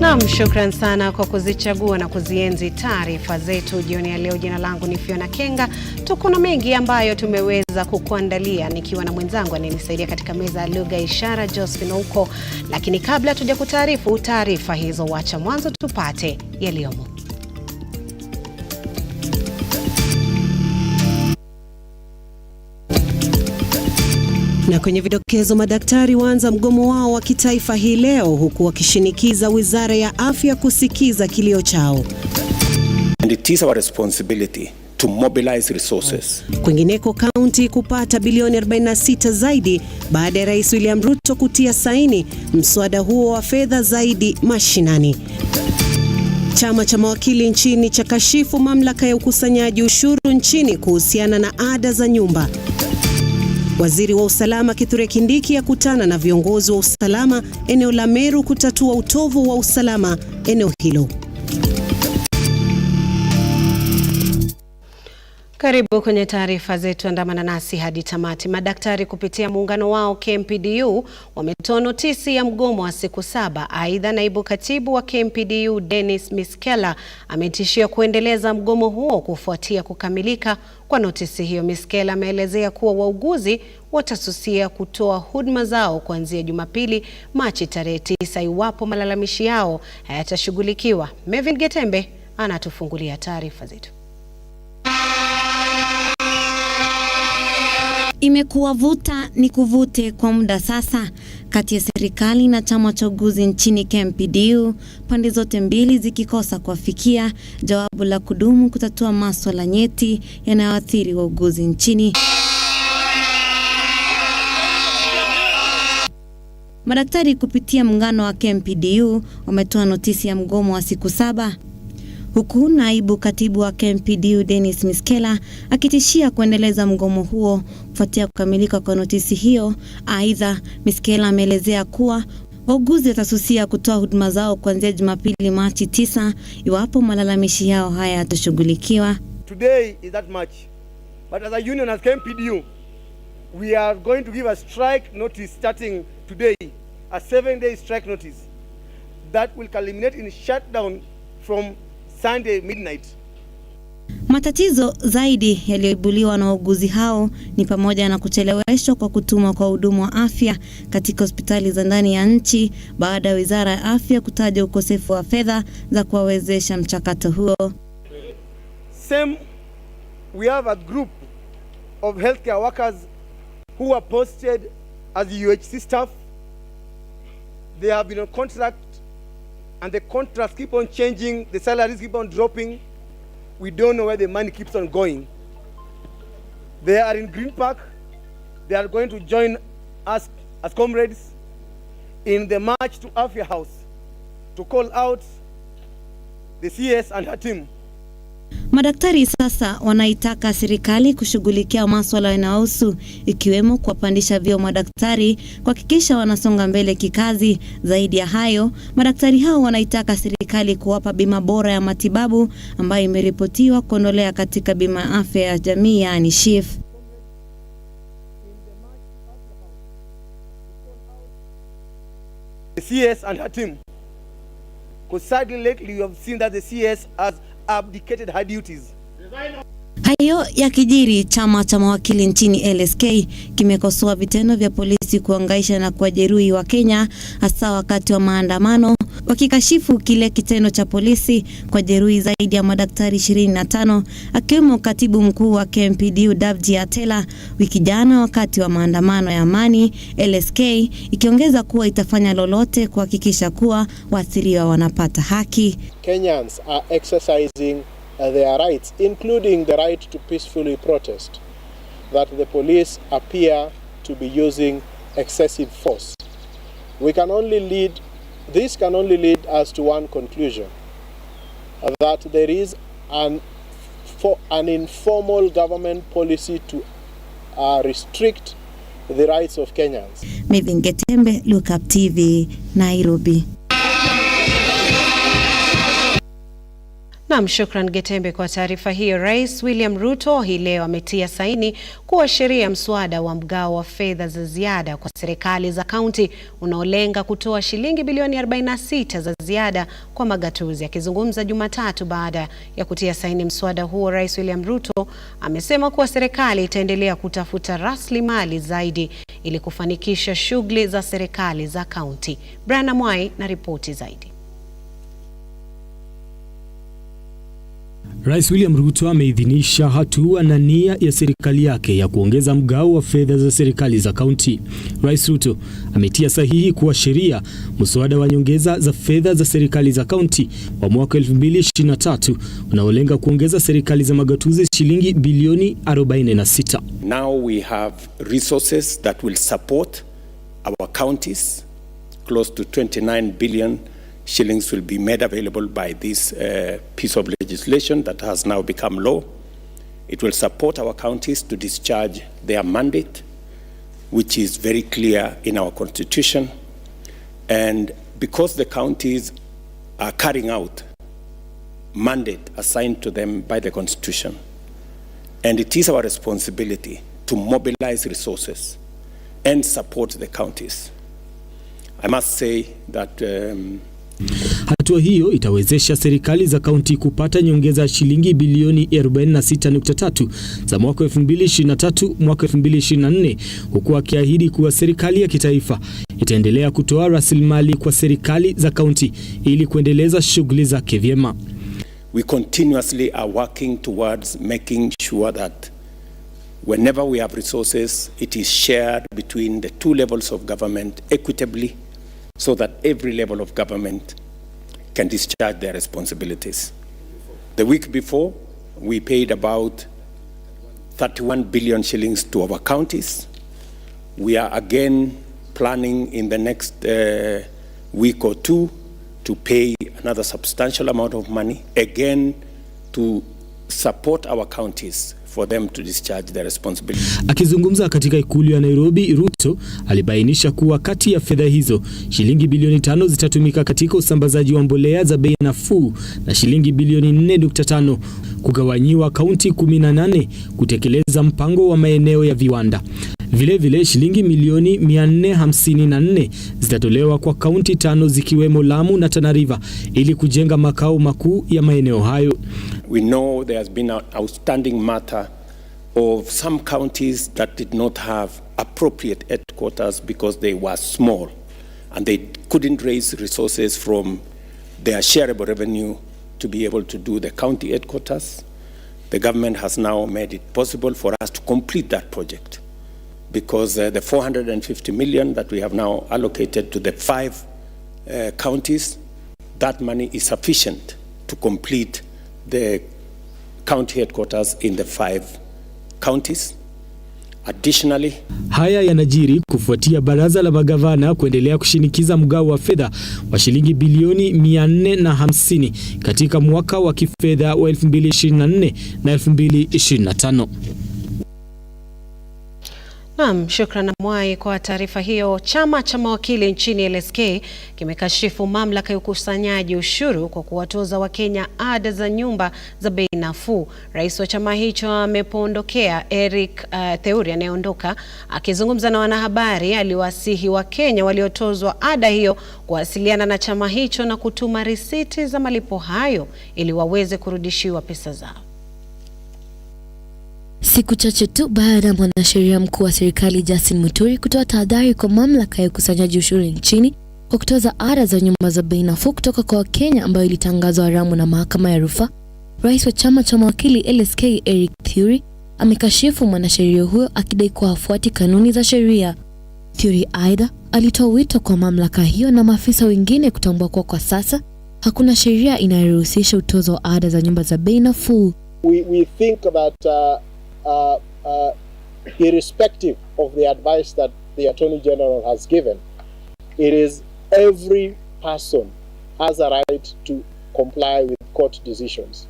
Naam, shukran sana kwa kuzichagua na kuzienzi taarifa zetu jioni ya leo. Jina langu ni Fiona Kenga. Tuko na mengi ambayo tumeweza kukuandalia nikiwa na mwenzangu anayenisaidia katika meza ya lugha ishara Josephine huko. Lakini kabla tuja kutaarifu taarifa hizo, wacha mwanzo tupate yaliyomo. Na kwenye vidokezo, madaktari waanza mgomo wao wa kitaifa hii leo huku wakishinikiza Wizara ya Afya kusikiza kilio chao. And it is our responsibility to mobilize resources. Kwingineko, kaunti kupata bilioni 46 zaidi baada ya Rais William RUTO kutia saini mswada huo wa fedha zaidi mashinani. Chama cha mawakili nchini cha kashifu mamlaka ya ukusanyaji ushuru nchini kuhusiana na ada za nyumba. Waziri wa usalama Kithure Kindiki akutana na viongozi wa usalama eneo la Meru kutatua utovu wa usalama eneo hilo. Karibu kwenye taarifa zetu, andamana nasi hadi tamati. Madaktari kupitia muungano wao KMPDU wametoa notisi ya mgomo wa siku 7. Aidha, naibu katibu wa KMPDU Dennis Miskela ametishia kuendeleza mgomo huo kufuatia kukamilika kwa notisi hiyo. Miskela ameelezea kuwa wauguzi watasusia kutoa huduma zao kuanzia Jumapili Machi tarehe 9 iwapo malalamishi yao hayatashughulikiwa. Mevin Getembe anatufungulia taarifa zetu. Imekuwa vuta ni kuvute kwa muda sasa kati ya serikali na chama cha uguzi nchini KMPDU, pande zote mbili zikikosa kuafikia jawabu la kudumu kutatua masuala nyeti yanayoathiri wauguzi nchini. Madaktari kupitia muungano wa KMPDU wametoa notisi ya mgomo wa siku 7. Huku naibu katibu wa KMPDU Dennis Miskela akitishia kuendeleza mgomo huo kufuatia kukamilika kwa notisi hiyo. Aidha, Miskela ameelezea kuwa wauguzi watasusia kutoa huduma zao kuanzia Jumapili Machi 9 iwapo malalamishi yao hayatashughulikiwa. Today is that March, but as a union, as KMPDU, we are going to give a strike notice starting today, a 7-day strike notice that will culminate in shutdown from Sunday midnight. Matatizo zaidi yaliyoibuliwa na wauguzi hao ni pamoja na kucheleweshwa kwa kutumwa kwa hudumu wa afya katika hospitali za ndani ya nchi baada ya Wizara ya Afya kutaja ukosefu wa fedha za kuwawezesha mchakato huo. Same, we have a group of healthcare workers who are posted as UHC staff. They have been on contract and the contracts keep on changing, the salaries keep on dropping. We don't know where the money keeps on going. They are in Green Park. They are going to join us as comrades in the march to Afya House to call out the CS and her team. Madaktari sasa wanaitaka serikali kushughulikia masuala yanayohusu ikiwemo kuwapandisha vyeo madaktari, kuhakikisha wanasonga mbele kikazi. Zaidi ya hayo, madaktari hao wanaitaka serikali kuwapa bima bora ya matibabu ambayo imeripotiwa kuondolea katika bima ya afya ya jamii yani SHIF. The CS and her team, because sadly lately you have seen that the CS has abdicated her duties. Hayo yakijiri, chama cha mawakili nchini LSK kimekosoa vitendo vya polisi kuangaisha na kuwajeruhi wa Kenya hasa wakati wa maandamano, wakikashifu kile kitendo cha polisi kwa jeruhi zaidi ya madaktari 25 akiwemo katibu mkuu wa KMPDU Davji Atela wiki jana wakati wa maandamano ya amani. LSK ikiongeza kuwa itafanya lolote kuhakikisha kuwa waathiriwa wanapata haki. Kenyans are exercising their rights, including the right to peacefully protest, that the police appear to be using excessive force. This can only lead us to one conclusion, that there is an informal government policy to restrict the rights of Kenyans. Mevin Getembe, Lookuptv, Nairobi. Naam, shukran Getembe kwa taarifa hiyo. Rais William RUTO hii leo ametia saini kuwa sheria mswada wa mgao wa fedha za ziada kwa serikali za kaunti unaolenga kutoa shilingi bilioni 46 za ziada kwa magatuzi. Akizungumza Jumatatu baada ya kutia saini mswada huo, Rais William RUTO amesema kuwa serikali itaendelea kutafuta rasilimali zaidi ili kufanikisha shughuli za serikali za kaunti. Brian Mwai na ripoti zaidi. Rais William RUTO ameidhinisha hatua na nia ya serikali yake ya kuongeza mgao wa fedha za serikali za kaunti. Rais RUTO ametia sahihi kuwa sheria mswada wa nyongeza za fedha za serikali za kaunti wa mwaka 2023 unaolenga kuongeza serikali za magatuzi shilingi bilioni 46. Now we have resources that will support our counties. Close to 29 billion shillings will be made available by this piece of legislation that has now become law. It will support our counties to discharge their mandate, which is very clear in our constitution. And because the counties are carrying out mandate assigned to them by the constitution, and it is our responsibility to mobilize resources and support the counties. I must say that hatua hiyo itawezesha serikali za kaunti kupata nyongeza shilingi bilioni 46.3 za mwaka 2023 mwaka 2024, huku akiahidi kuwa serikali ya kitaifa itaendelea kutoa rasilimali kwa serikali za kaunti ili kuendeleza shughuli zake vyema. We continuously are working towards making sure that whenever we have resources, it is shared between the two levels of government equitably, so that every level of government can discharge their responsibilities. The week before, we paid about 31 billion shillings to our counties. We are again planning in the next week or two to pay another substantial amount of money, again to support our counties for them to discharge their responsibility. Akizungumza katika ikulu ya Nairobi, RUTO alibainisha kuwa kati ya fedha hizo shilingi bilioni 5 zitatumika katika usambazaji wa mbolea za bei nafuu na shilingi bilioni 4.5 kugawanyiwa kaunti 18 kutekeleza mpango wa maeneo ya viwanda. Vile shilingi milioni 454 zitatolewa kwa kaunti 5 zikiwemo Lamu na Tana River ili kujenga makao makuu ya maeneo hayo. We know there has been an outstanding matter of some counties that did not have appropriate headquarters because they were small and they couldn't raise resources from their shareable revenue to be able to do the county headquarters. The government has now made it possible for us to complete that project, because the 450 million that we have now allocated to the 5 counties, that money is sufficient to complete the county headquarters in the 5 counties. Additionally, haya yanajiri kufuatia baraza la magavana kuendelea kushinikiza mgao wa fedha wa shilingi bilioni 450 katika mwaka wa kifedha wa 2024 na 2025. Naam, shukrani Mwai kwa taarifa hiyo. Chama cha mawakili nchini LSK kimekashifu mamlaka ya ukusanyaji ushuru kwa kuwatoza Wakenya ada za nyumba za bei nafuu. Rais wa chama hicho amepoondokea Eric Theuri anayeondoka, akizungumza na wanahabari, aliwasihi Wakenya waliotozwa ada hiyo kuwasiliana na chama hicho na kutuma risiti za malipo hayo ili waweze kurudishiwa pesa zao. Siku chache tu baada ya mwanasheria mkuu wa serikali Justin Muturi kutoa tahadhari kwa mamlaka ya ukusanyaji ushuru nchini kwa kutoza ada za nyumba za bei nafuu kutoka kwa Wakenya ambayo ilitangazwa haramu na mahakama ya rufaa, rais wa chama cha mawakili LSK Eric Theuri amekashifu mwanasheria huyo akidai kuwa hafuati kanuni za sheria. Theuri aidha alitoa wito kwa mamlaka hiyo na maafisa wengine kutambua kuwa kwa sasa hakuna sheria inayoruhusisha utozo wa ada za nyumba za bei nafuu. We think that irrespective of the advice that the Attorney General has given, it is every person has a right to comply with court decisions.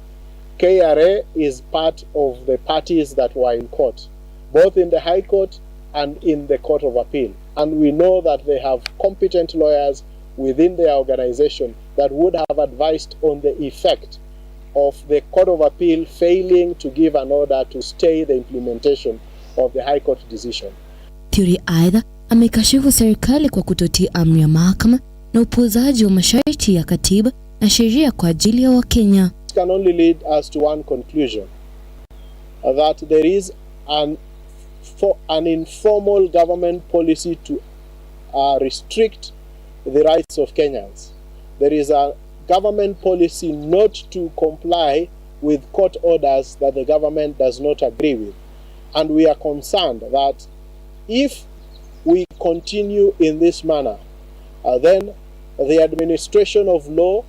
KRA is part of the parties that were in court, both in the High Court and in the Court of Appeal. And we know that they have competent lawyers within their organization that would have advised on the effect of the Court of Appeal failing to give an order to stay the implementation of the High Court decision. Theory aidha amekashifu serikali kwa kutotii amri ya mahakama na upuuzaji wa masharti ya katiba na sheria kwa ajili ya Wakenya. It can only lead us to one conclusion, that there is an informal government policy to restrict the rights of Kenyans. There is a government policy not to comply with court orders that the government does not agree with. And we are concerned that if we continue in this manner, then the administration of law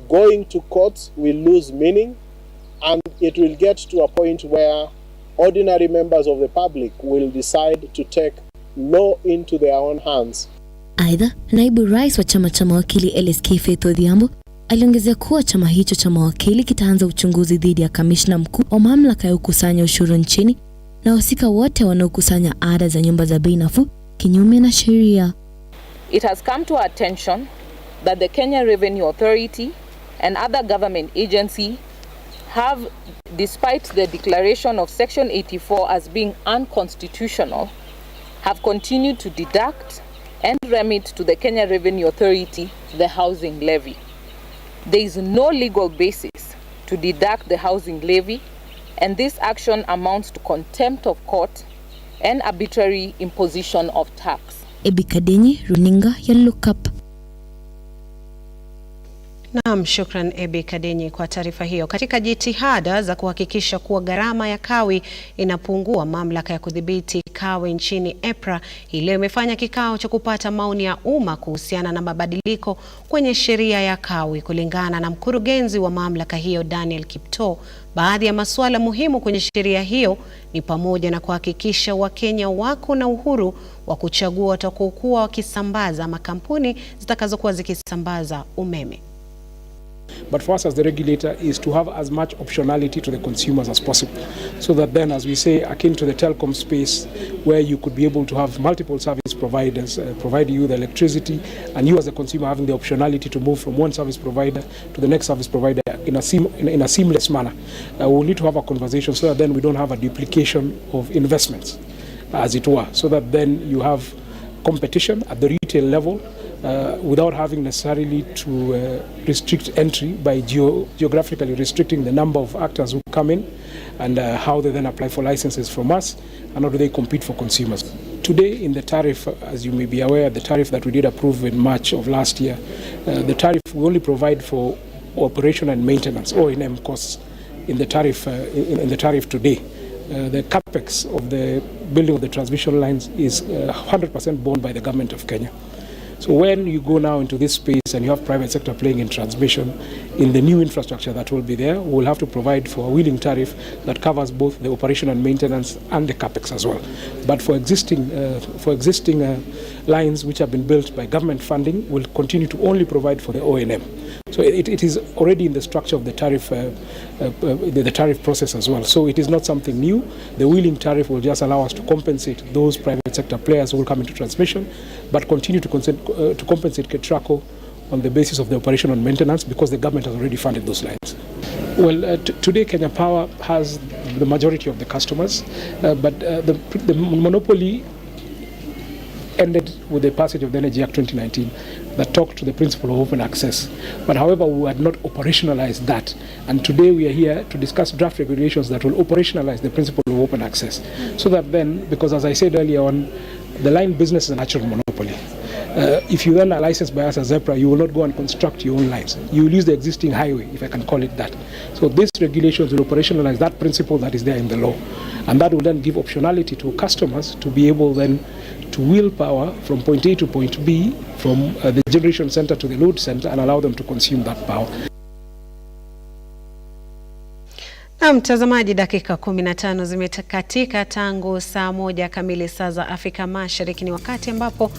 going to courts will lose meaning, and it will get to a point where ordinary members of the public will decide to take law into their own hands. Aidha, naibu rais wa chama cha mawakili LSK Faith Odhiambo aliongezea kuwa chama hicho cha mawakili kitaanza uchunguzi dhidi ya kamishna mkuu wa mamlaka ya kukusanya ushuru nchini na wahusika wote wanaokusanya ada za nyumba za bei nafuu kinyume na sheria. It has come to our attention that the Kenya Revenue Authority and other government agencies have, despite the declaration of Section 84 as being unconstitutional, have continued to deduct and remit to the Kenya Revenue Authority the housing levy. There is no legal basis to deduct the housing levy, and this action amounts to contempt of court and arbitrary imposition of tax. Ebikadenyi, runinga ya Lookuptv. Naam, shukran Ebikadenyi kwa taarifa hiyo. Katika jitihada za kuhakikisha kuwa gharama ya kawi inapungua, mamlaka ya kudhibiti kawi nchini EPRA hii leo imefanya kikao cha kupata maoni ya umma kuhusiana na mabadiliko kwenye sheria ya kawi. Kulingana na mkurugenzi wa mamlaka hiyo Daniel Kipto, baadhi ya masuala muhimu kwenye sheria hiyo ni pamoja na kuhakikisha Wakenya wako na uhuru wa kuchagua watakaokuwa wakisambaza makampuni zitakazokuwa zikisambaza umeme. But for us as the regulator is to have as much optionality to the consumers as possible, so that then, as we say, akin to the telecom space, where you could be able to have multiple service providers provide you the electricity, and you as a consumer having the optionality to move from one service provider to the next service provider in a seamless manner. We'll need to have a conversation so that then we don't have a duplication of investments, as it were, so that then you have competition at the retail level, without having necessarily to restrict entry by geographically restricting the number of actors who come in and how they then apply for licenses from us and how do they compete for consumers. Today in the tariff, as you may be aware, the tariff that we did approve in March of last year, the tariff we only provide for operation and maintenance, O&M costs in the tariff today. The capex of the building of the transmission lines is 100% borne by the government of Kenya. So when you go now into this space and you have private sector playing in transmission, in the new infrastructure that will be there, we'll have to provide for a wheeling tariff that covers both the operation and maintenance and the capex as well. But for existing lines which have been built by government funding, we'll continue to only provide for the O&M. So it is already in the structure of the tariff, the tariff process as well. So it is not something new. The wheeling tariff will just allow us to compensate those private sector players who will come into transmission, but continue to compensate KETRACO on the basis of the operation and maintenance because the government has already funded those lines. Well, today Kenya Power has the majority of the customers, but the monopoly ended with the passage of the Energy Act 2019 that talked to the principle of open access. But however, we had not operationalized that. And today we are here to discuss draft regulations that will operationalize the principle of open access. So that then, because as I said earlier on, the line business is a natural monopoly. If you then are licensed by us as EPRA, you will not go and construct your own lines. You will use the existing highway, if I can call it that. So these regulations will operationalize that principle that is there in the law. And that will then give optionality to customers to be able then to wheel power from point A to point B, from the generation center to the load center, and allow them to consume that power. Na mtazamaji, dakika 15 zimekatika tangu saa 1 kamili saa za Afrika Mashariki. Ni wakati ambapo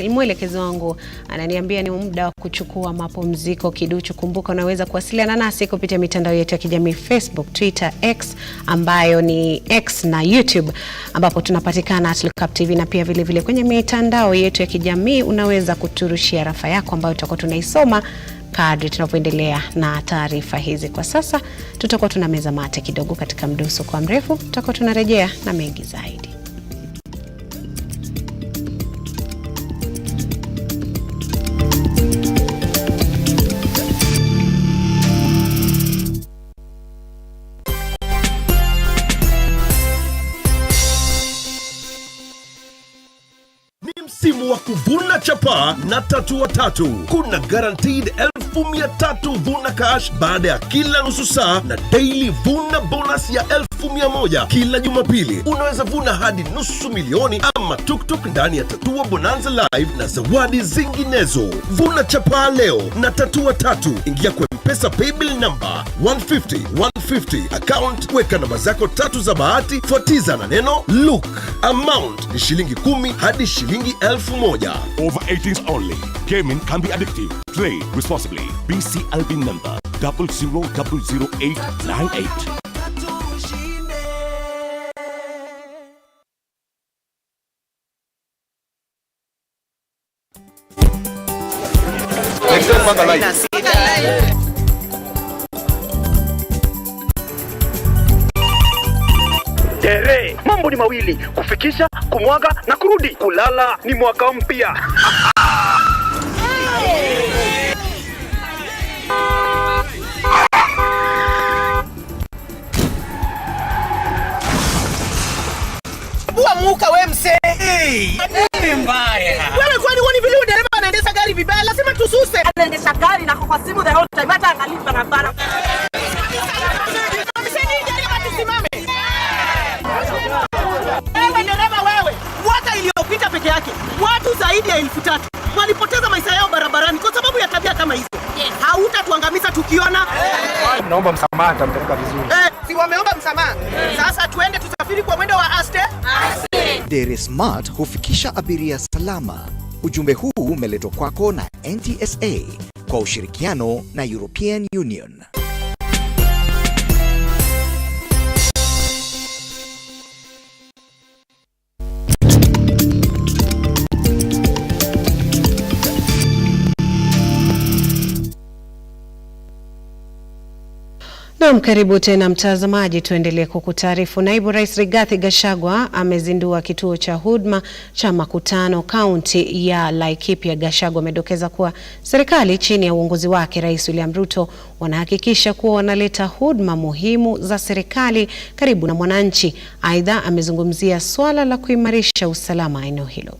mwelekezi wangu ananiambia ni muda wa kuchukua mapumziko kiduchu. Kumbuka unaweza kuwasiliana nasi kupitia mitandao yetu ya kijamii Facebook, Twitter, X ambayo ni X na YouTube ambapo tunapatikana @Lookuptv, na pia vile vile kwenye mitandao yetu ya kijamii unaweza kuturushia rafa yako ambayo tutakuwa tunaisoma kadri tunapoendelea na taarifa hizi. Kwa sasa tutakuwa tunameza mate kidogo katika mdoso kwa mrefu, tutakuwa tunarejea na mengi zaidi. Msimu wa kuvuna chapa na tatua tatu. Kuna guaranteed 1,300 vuna cash baada ya kila nusu saa na daily vuna bonus ya 1,100 kila Jumapili. Unaweza vuna hadi nusu milioni ama tuktuk ndani ya Tatua Bonanza Live na zawadi zinginezo. Vuna chapa leo na tatua tatu. Ingia kwa M-Pesa paybill number 150 account, weka namba zako 3 za bahati, fuatiza na neno look. Amount ni shilingi 10 hadi shilingi 1,000. Over 18s only. Gaming can be addictive. Play responsibly. BCLB number 000898. Mambo ni mawili: kufikisha, kumwaga na kurudi. Kulala ni mwaka mpya. Bua muka we mse. Mbaya. Wewe kwani wani vile dereva anaendesha gari vibaya? Lazima tususe. Anaendesha gari na kwa simu the whole time, hata angalia barabara. Iliyopita peke yake watu zaidi ya 3,000 walipoteza maisha yao barabarani kwa sababu ya tabia kama hizo. Hautatuangamiza tukiona. Naomba msamaha, nitampeleka vizuri. Si wameomba msamaha. Sasa tuende tusafiri kwa mwendo wa aste. Dere Smart hufikisha abiria salama. Ujumbe huu umeletwa kwako na NTSA kwa ushirikiano na European Union. Na karibu tena mtazamaji, tuendelee kukutaarifu. Naibu Rais Rigathi Gachagua amezindua kituo cha huduma cha makutano kaunti ya Laikipia. Gachagua amedokeza kuwa serikali chini ya uongozi wake Rais William RUTO wanahakikisha kuwa wanaleta huduma muhimu za serikali karibu na mwananchi. Aidha, amezungumzia swala la kuimarisha usalama eneo hilo.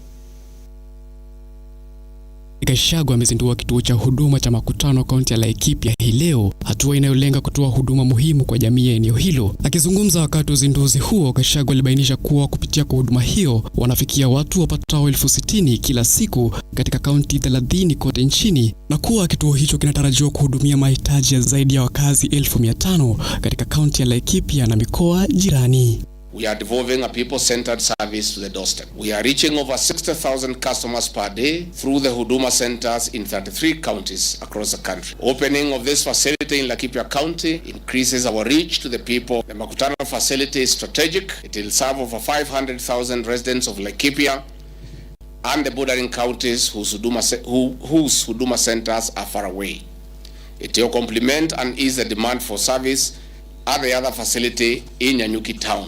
Gachagua amezindua kituo cha huduma cha makutano kaunti ya Laikipia hii leo, hatua inayolenga kutoa huduma muhimu kwa jamii ya eneo hilo. Akizungumza wakati wa uzinduzi huo, Gachagua alibainisha kuwa kupitia kwa huduma hiyo wanafikia watu wapatao 60,000 kila siku katika kaunti 30 kote nchini, na kuwa kituo hicho kinatarajiwa kuhudumia mahitaji ya zaidi ya wakazi 500,000 katika kaunti ya Laikipia na mikoa jirani. We are devolving a people-centered service to the doorstep. We are reaching over 60,000 customers per day through the Huduma centers in 33 counties across the country. Opening of this facility in Laikipia County increases our reach to the people. The Makutano facility is strategic. It will serve over 500,000 residents of Laikipia and the bordering counties whose Huduma centers are far away. It will complement and ease the demand for service at the other facility in Nyanyuki town.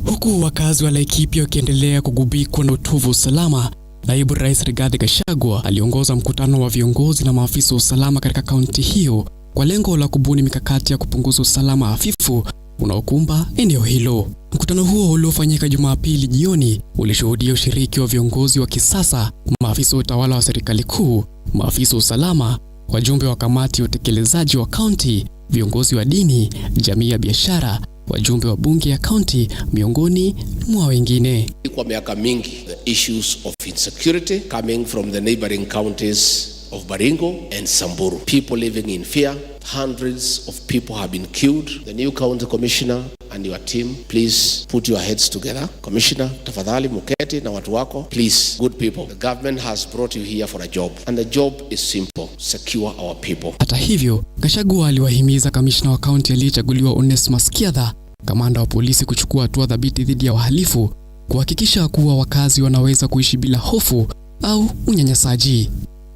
Huku wakazi wa Laikipia wakiendelea kugubikwa na utovu usalama, Naibu Rais Rigathi Gachagua aliongoza mkutano wa viongozi na maafisa wa usalama katika kaunti hiyo kwa lengo la kubuni mikakati ya kupunguza usalama hafifu unaokumba eneo hilo. Mkutano huo uliofanyika Jumapili jioni ulishuhudia ushiriki wa viongozi wa kisasa, maafisa wa utawala wa serikali kuu, maafisa wa usalama, wajumbe wa kamati ya utekelezaji wa kaunti, viongozi wa dini, jamii ya biashara, wajumbe wa bunge ya kaunti, miongoni mwa wengine. Kwa miaka mingi, the issues of insecurity coming from the neighboring counties of Baringo and Samburu. People living in fear. Hundreds of people have been killed. The new county commissioner and your team, please put your heads together. Commissioner, tafadhali muketi na watu wako. Please, good people, the government has brought you here for a job, and the job is simple: secure our people. Hata hivyo, Gachagua aliwahimiza kamishna wa kaunti aliyechaguliwa Onesmus Kiatha, kamanda wa polisi, kuchukua hatua dhabiti dhidi ya wahalifu, kuhakikisha kuwa wakazi wanaweza kuishi bila hofu au unyanyasaji.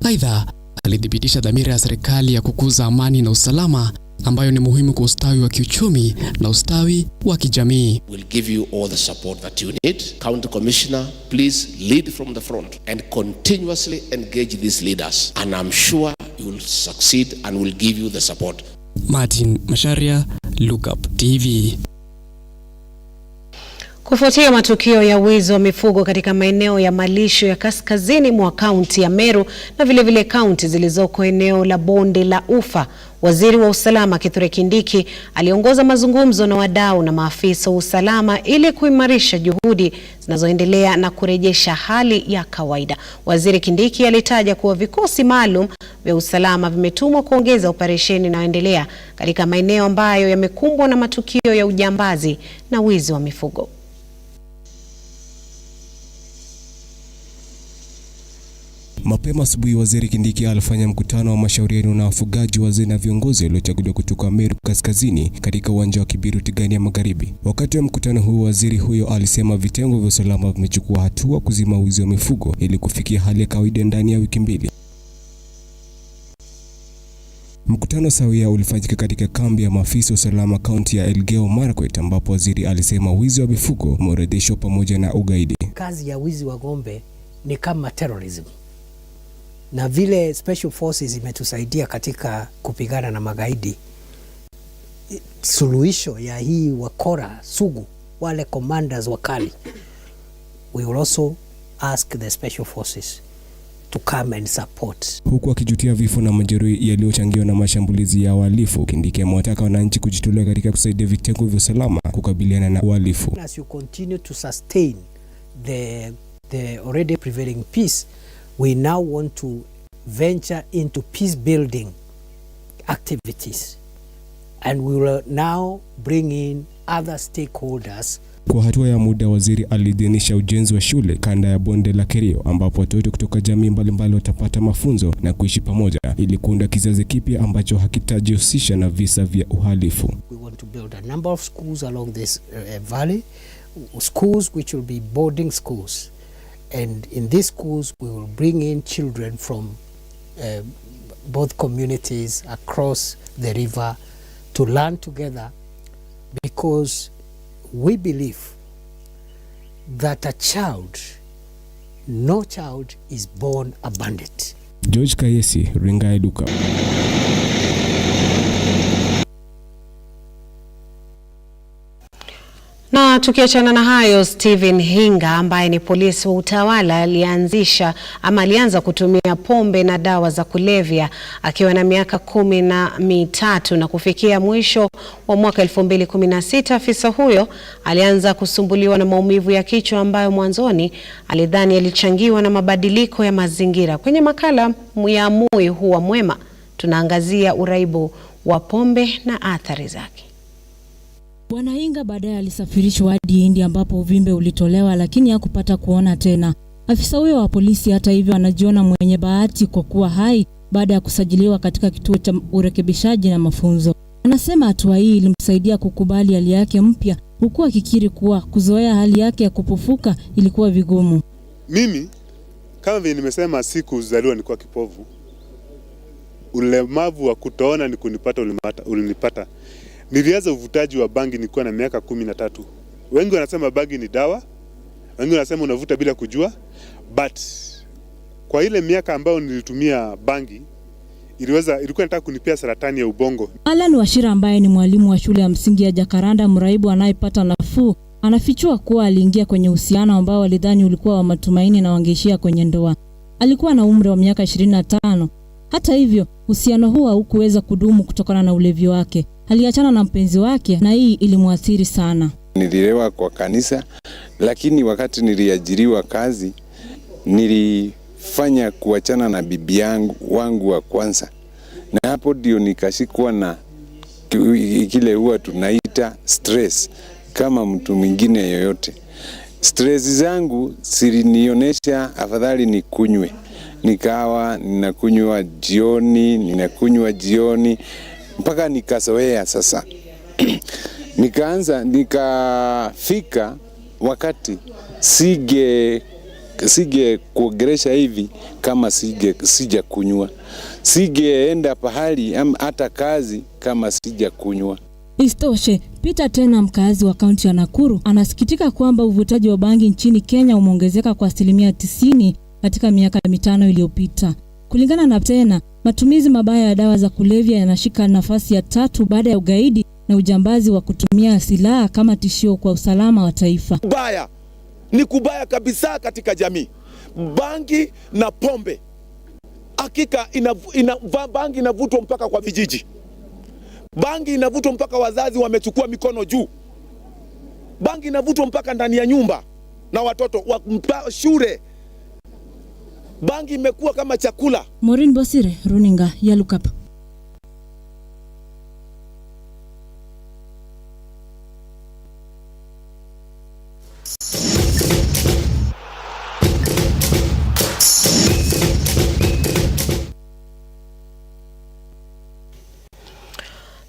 Aidha, alithibitisha dhamira ya serikali ya kukuza amani na usalama, ambayo ni muhimu kwa ustawi wa kiuchumi na ustawi wa kijamii. We'll give you all the support that you need. County Commissioner, please lead from the front and continuously engage these leaders, and I'm sure you will succeed and will give you the support. Martin Masharia, Lookuptv. Kufuatia matukio ya wizi wa mifugo katika maeneo ya malisho ya kaskazini mwa kaunti ya Meru na vile kaunti zilizoko eneo la bonde la Ufa, waziri wa usalama Kithure Kindiki aliongoza mazungumzo na wadau na maafisa wa usalama ili kuimarisha juhudi zinazoendelea na kurejesha hali ya kawaida. Waziri Kindiki alitaja kuwa vikosi maalum vya usalama vimetumwa kuongeza operesheni inayoendelea katika maeneo ambayo yamekumbwa na matukio ya ujambazi na wizi wa mifugo. Mapema asubuhi, waziri Kindiki alifanya mkutano wa mashauriano na wafugaji, wazee na viongozi waliochaguliwa kutoka Meru Kaskazini katika uwanja wa Kibiru, Tigania Magharibi. Wakati wa mkutano huu, waziri huyo alisema vitengo vya usalama vimechukua hatua kuzima wizi wa mifugo ili kufikia hali ya kawaida ndani ya wiki mbili. Mkutano sawia ulifanyika katika kambi ya maafisa usalama kaunti ya Elgeyo Marakwet, ambapo waziri alisema wizi wa mifugo umeorodheshwa pamoja na ugaidi. Kazi ya wizi wa ng'ombe ni kama terrorism. Na vile special forces imetusaidia katika kupigana na magaidi, suluhisho ya hii wakora sugu, wale commanders wakali, we will also ask the special forces to come and support. Huku akijutia vifo na majeruhi yaliyochangiwa na mashambulizi ya wahalifu, Kindiki amewataka wananchi kujitolea katika kusaidia vitengo vya usalama kukabiliana na uhalifu. As you continue to sustain the already prevailing peace, we now want to venture into peace building activities, and we will now bring in other stakeholders. Kwa hatua ya muda, waziri aliidhinisha ujenzi wa shule kanda ya bonde la Kerio, ambapo watoto kutoka jamii mbalimbali watapata mafunzo na kuishi pamoja ili kuunda kizazi kipya ambacho hakitajihusisha na visa vya uhalifu. We want to build a number of schools along this valley, schools which will be boarding schools. And in these schools, we will bring in children from both communities across the river to learn together, because we believe that no child is born a bandit. George Kayesi, Ringai Duka. Na tukiachana na hayo, Stephen Hinga ambaye ni polisi wa utawala alianza kutumia pombe na dawa za kulevya akiwa na miaka 13 na kufikia mwisho wa mwaka 2016. Afisa huyo alianza kusumbuliwa na maumivu ya kichwa ambayo mwanzoni alidhani yalichangiwa na mabadiliko ya mazingira. Kwenye makala ya Mui Huwa Mwema tunaangazia uraibu wa pombe na athari zake. Bwana Hinga baadaye alisafirishwa hadi India ambapo uvimbe ulitolewa, lakini hakupata kuona tena. Afisa huyo wa polisi hata hivyo anajiona mwenye bahati kwa kuwa hai baada ya kusajiliwa katika kituo cha urekebishaji na mafunzo. Anasema hatua hii ilimsaidia kukubali hali yake mpya, huku akikiri kuwa kuzoea hali yake ya kupofuka ilikuwa vigumu. Mimi kama vile nimesema, sikuzaliwa nilikuwa kipofu. Ulemavu wa kutoona ni ulinipata. Nilianza uvutaji wa bangi nilikuwa na miaka 13. Wengi wanasema bangi ni dawa, wengi wanasema unavuta bila kujua, but kwa ile miaka ambayo nilitumia bangi ilikuwa nataka kunipea saratani ya ubongo. Alan Washira ambaye ni mwalimu wa shule ya msingi ya Jakaranda, mraibu anayepata nafuu, anafichua kuwa aliingia kwenye uhusiano ambao walidhani ulikuwa wa matumaini na wangeishia kwenye ndoa. Alikuwa na umri wa miaka 25. Hata hivyo, uhusiano huo haukuweza kudumu kutokana na ulevi wake. Aliachana na mpenzi wake na hii ilimuathiri sana. Nililewa kwa kanisa, lakini wakati niliajiriwa kazi nilifanya kuachana na bibi wangu wa kwanza. Na hapo ndio nikashikwa na kile huwa tunaita tunaita stress kama mtu mwingine yoyote. Stress zangu zilinionyesha afadhali nikunywe. Nikawa ninakunywa jioni mpaka nikazoea sasa. Nikafika wakati sige kuogeresha hivi kama sija kunywa. Sigeenda pahali hata kazi kama sija kunywa. Isitoshe, Peter tena mkazi wa kaunti ya Nakuru anasikitika kwamba uvutaji wa bangi nchini Kenya umeongezeka kwa 90% katika miaka 5 iliyopita. Kulingana na tena, matumizi mabaya ya dawa za kulevya yanashika nafasi ya 3 baada ya ugaidi na ujambazi wa kutumia silaha kama tishio kwa usalama wa taifa. Kubaya ni kubaya kabisa katika jamii. Bangi na pombe. Hakika bangi inavutwa mpaka kwa vijiji. Bangi inavutwa mpaka wazazi wamechukua mikono juu. Bangi inavutwa mpaka ndani ya nyumba na watoto shule. Bangi imekuwa kama chakula. Maureen Bosire, runinga ya Lookuptv.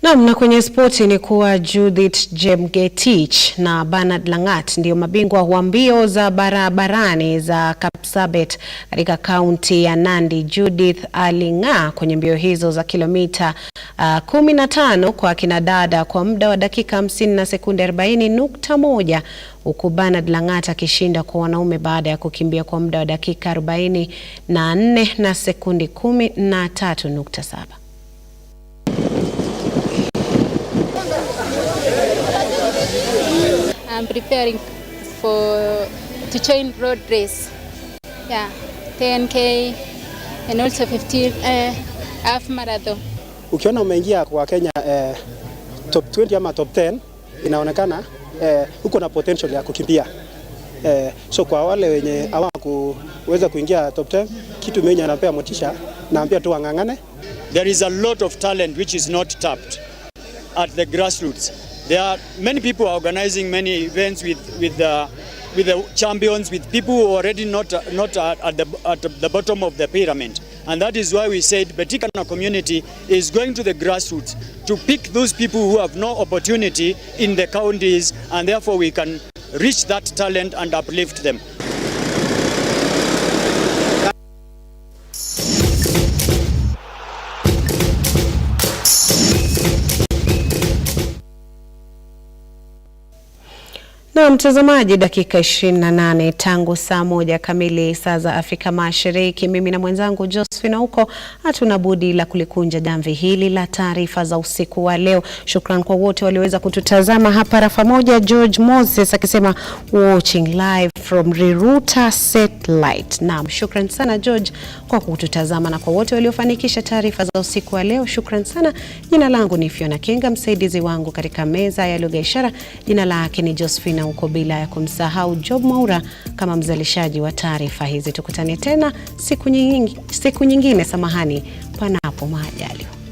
Na kwenye spoti ni kuwa Judith Jemgetich na Bernard Langat ndio mabingwa wa mbio za barabarani za Kapsabet katika kaunti ya Nandi. Judith aling'aa kwenye mbio hizo za kilomita 15 kwa kinadada kwa muda wa dakika 50 na sekunde 40.1, huku Bernard Langat akishinda kwa wanaume baada ya kukimbia kwa muda wa dakika 44 na sekunde 13.7. I'm preparing to join road race. Yeah, 10K and also 15 half marathon. Ukiona umeingia kwa Kenya top 20 ama top 10, inaonekana uko na potential ya kukimbia. So kwa wale wenye kuweza kuingia top 10, kitu mwenye anapea motisha, naambia tu wangangane. There is a lot of talent which is not tapped at the grassroots. There are many people organizing many events with the champions, with people who are already not at the bottom of the pyramid. And that is why we said Betikana community is going to the grassroots to pick those people who have no opportunity in the counties, and therefore we can reach that talent and uplift them. Na mtazamaji, dakika 28 tangu saa 1 kamili saa za Afrika Mashariki. Mimi na mwenzangu Josephine huko hatuna budi la kulikunja jamvi hili la taarifa za usiku wa leo. Shukran kwa wote walioweza kututazama hapa rafa moja. George Moses akisema watching live from Riruta Satellite. Naam, shukran sana George kwa kututazama, na kwa wote waliofanikisha taarifa za usiku wa leo, shukran sana. Jina langu ni Fiona Kenga, msaidizi wangu katika meza ya lugha ishara jina lake ni Josephine huko, bila ya kumsahau Job Maura kama mzalishaji wa taarifa hizi. Tukutane tena siku nyingine, panapo majaliwa.